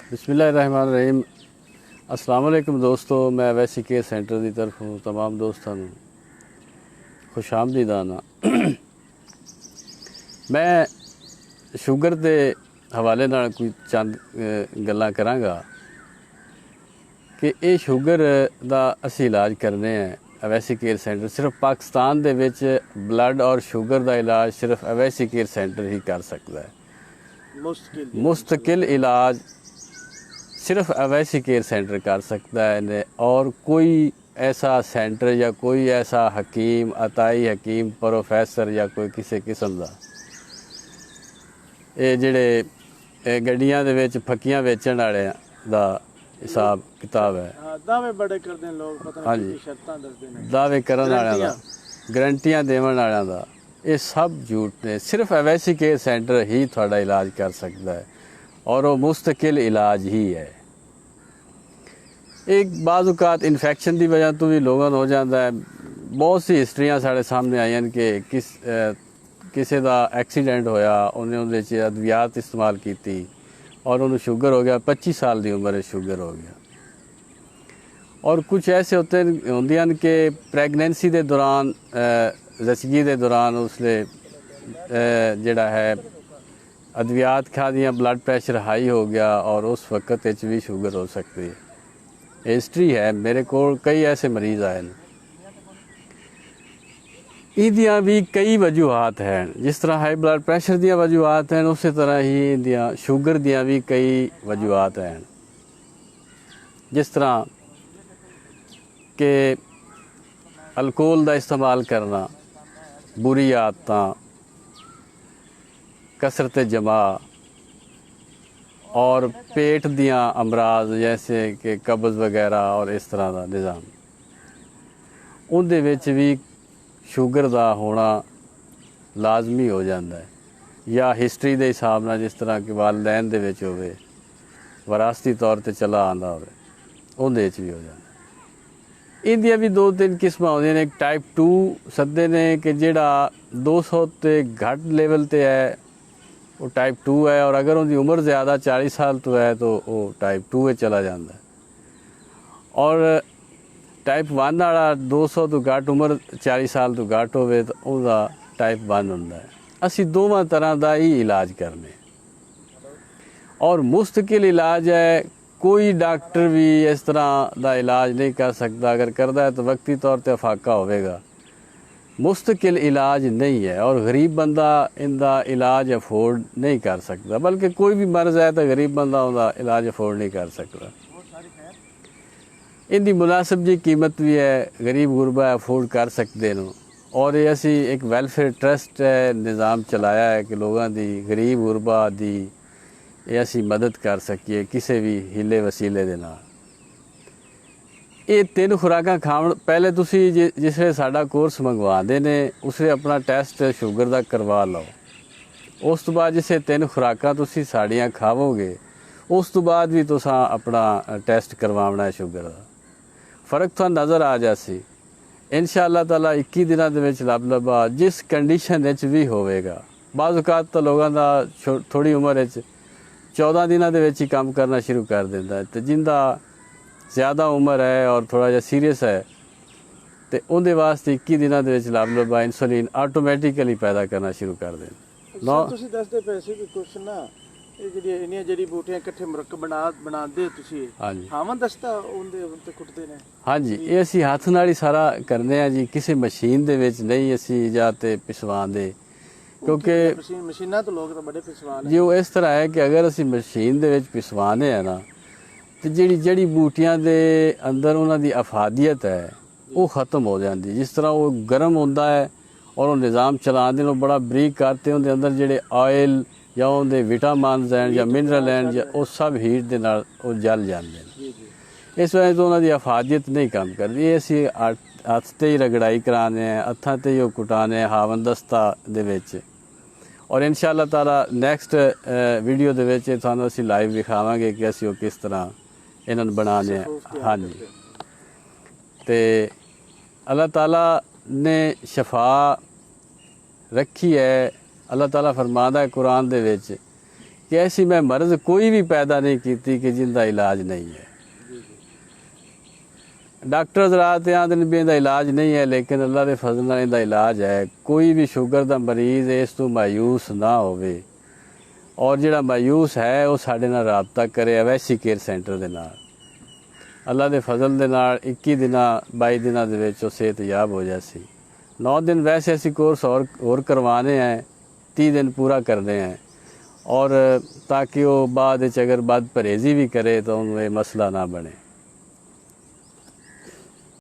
बिस्मिल्लाहिर्रहमानिर्रहीम। अस्सलाम वालेकुम दोस्तों, मैं वैसी केयर सेंटर की तरफों तमाम दोस्तों खुश आमदीद आना। मैं शुगर के हवाले नाल कोई चंद गल्लां करांगा कि ये शुगर का असी इलाज करने हैं अवैसी केयर सेंटर। सिर्फ पाकिस्तान दे विच ब्लड और शुगर का इलाज सिर्फ अवैसी केयर सेंटर ही कर सकता है। मुस्तकिल इलाज सिर्फ अवैसी केयर सेंटर कर सकता है और कोई ऐसा सेंटर या कोई ऐसा हकीम, अताई हकीम, प्रोफैसर या कोई किसी किस्म का ये जिहड़े गड्डियां दे विच फक्कियां बेचण वाले दा हिसाब किताब है। दावे बड़े करते हैं लोग, पता नहीं हाँ जी, कितनी शर्तां दसदे ने, दावे करन वालियां दा, गारंटियां देवन वालियां दा, ये सब झूठ ने। सिर्फ अवैसी केयर सेंटर ही थोड़ा इलाज कर सकता है और वो मुस्तकिल इलाज ही है। एक बाज़ इन्फेक्शन की वजह तो भी लोगों हो जाता है। बहुत सी हिस्ट्रियां साढ़े सामने आई हैं कि किसी का एक्सीडेंट होया, उन्हें उहदे अद्वियात इस्तेमाल की और उन्हें शुगर हो गया, 25 साल की उम्र शुगर हो गया। और कुछ ऐसे होंगे कि प्रैगनेंसी के दौरान, रसगी के दौरान उसले जिहड़ा है अद्वियात खा दियाँ, ब्लड प्रेशर हाई हो गया और उस वक्त भी शुगर हो सकती है। हिस्ट्री है, मेरे को कई ऐसे मरीज़ आए हैं। इंदियां भी कई वजूहत हैं, जिस तरह हाई ब्लड प्रेशर दियाँ वजूहत हैं, उस तरह ही इंदियां शुगर दियाँ भी कई वजूहत हैं। जिस तरह कि अल्कोहल का इस्तेमाल करना, बुरी आदतां, कसरत जमा और पेट दियाँ अमराज जैसे कि कब्ज़ वगैरह और इस तरह का निज़ाम, उनदे विच भी शुगर का होना लाजमी हो जाता है। या हिस्ट्री के हिसाब नाल, जिस तरह कि वालदैन दे विच होवे, विरासती तौर पर चला आंदा होवे, उहदे विच भी हो जाता है। इंदियां भी 2-3 किस्मां होंदियां ने। एक टाइप 2 सदे ने कि जिहड़ा 200 ते घट लेवल ते है, वो टाइप 2 है, और अगर उनकी उम्र ज़्यादा 40 साल तो है तो वो टाइप 2 चला जाता है। और टाइप 1 वाला 200 तो घट उम्र 40 साल तो घट होवे तो उसका टाइप 1 होंदा है। असी दोवां तरह का ही इलाज करने और मुस्तकिल इलाज है। कोई डॉक्टर भी इस तरह का इलाज नहीं कर सकता, अगर करता है तो वक्ती तौर पर फाका होगा। मुस्तकिल इलाज नहीं है और गरीब बंदा इनका इलाज अफोर्ड नहीं कर सकता, बल्कि कोई भी मर्ज़ है तो गरीब बंदा उनका इलाज अफोर्ड नहीं कर सकता। इनकी मुनासिब जी कीमत भी है, गरीब गुरबा अफोर्ड कर सकते हैं। और ये असी एक वैलफेयर ट्रस्ट है, निज़ाम चलाया है कि लोगों की, गरीब गुरबा की ये असी मदद कर सकीए किसी भी हीले वसीले दे नाल। ये 3 खुराकां खाण पहले तुसी जिसले साडा कोर्स मंगवाते ने उसले अपना टेस्ट शुगर का करवा लो। उस तो बाद जिसे 3 खुराकां तुसी साड़ियां खावोगे, उस तो बाद भी तुसां अपना टेस्ट करवाना है शुगर का। फ़र्क तो नज़र आ जासी इंशाअल्लाह ताला। 21 दिनों के विच लब लबा जिस कंडीशन भी होवेगा। बाज़ औकात तो लोगों का थोड़ी उम्र 14 दिनों के विच ही काम करना शुरू कर देता है, तो जिंदा ज़्यादा उम्र है और थोड़ा जिहा सीरीयस है तो उनके वास्ते 21 दिनों के विच लब लबा इंसुलिन ऑटोमैटिकली पैदा करना शुरू कर देना। ਤੁਸੀਂ ਦੱਸਦੇ ਪਏ ਸੀ ਕਿ ਕੁਛ ਨਾ ਇਹ ਜਿਹੜੀਆਂ ਇੰਨੀਆਂ ਜੜੀ ਬੂਟੀਆਂ ਇਕੱਠੇ ਮੁਰੱਕਬ ਬਣਾਉਂਦੇ ਤੁਸੀਂ। ਹਾਂਜੀ ਹਾਂ ਦੱਸਤਾ ਉਹਦੇ ਉੱਤੇ ਕੁੱਟਦੇ ਨੇ। ਹਾਂਜੀ, ਇਹ ਅਸੀਂ ਹੱਥ ਨਾਲ ਹੀ ਸਾਰਾ ਕਰਨੇ ਆ ਜੀ, ਕਿਸੇ ਮਸ਼ੀਨ ਦੇ ਵਿੱਚ ਨਹੀਂ ਅਸੀਂ ਜਾਂ ਤੇ ਪਿਸਵਾਉਂਦੇ, ਕਿਉਂਕਿ ਮਸ਼ੀਨਾਂ ਤੋਂ ਲੋਕ ਤਾਂ ਬੜੇ ਪਿਸਵਾ ਲੈਂਦੇ ਜੀ। ਉਹ ਇਸ ਤਰ੍ਹਾਂ ਹੈ ਕਿ ਅਗਰ ਅਸੀਂ ਮਸ਼ੀਨ ਦੇ ਵਿੱਚ ਪਿਸਵਾਉਂਦੇ ਆ ਨਾ ਤੇ ਜਿਹੜੀ ਜੜੀ ਬੂਟੀਆਂ ਦੇ ਅੰਦਰ ਉਹਨਾਂ ਦੀ ਅਫਾਦੀਅਤ ਹੈ ਉਹ ਖਤਮ ਹੋ ਜਾਂਦੀ। ਜਿਸ ਤਰ੍ਹਾਂ ਉਹ ਗਰਮ ਹੁੰਦਾ ਹੈ और वो निज़ाम चलाते हैं, बड़ा बरीक करते हैं, उनके अंदर जेडे ऑयल या उनके विटामिन हैं या मिनरल हैं या वो सब हीट के नाल वो जल जाते हैं। इस वजह तो उन्होंने अफादियत नहीं काम करती। ये असी हथ से ही रगड़ाई कराने हैं, हथा से ही वो कुटाने हैं हावनदस्ता दे विच। और इंशाअल्लाह ताला नैक्सट वीडियो दे विच तुहानूं असी लाइव दिखावांगे कि असी वो किस तरह इन्होंने बनाने हैं। हाँ जी, तो अल्लाह ताला ने शफा रखी है। अल्लाह ताला फरमांदा है कुरान दे विच कि ऐसी मैं मर्ज़ कोई भी पैदा नहीं की कि जिंदा इलाज नहीं है। डॉक्टर हज़रात आखदे ने भी इहदा इलाज नहीं है, लेकिन अल्लाह के फजल नाल इहदा इलाज है। कोई भी शुगर का मरीज़ इस तो मायूस ना होवे, और जिहड़ा मायूस है वो साडे नाल राबता करे अवैसी केयर सेंटर दे नाल। अल्लाह के फजल दे नाल 21 दिनां 22 दिनां दे विच सेहतयाब हो जासी। 9 दिन वैसे असी कोर्स और करवाने हैं, 30 दिन पूरा करने हैं, और ताकि वो बाद अगर बद परहेज़ी भी करे तो उन्हें मसला ना बने।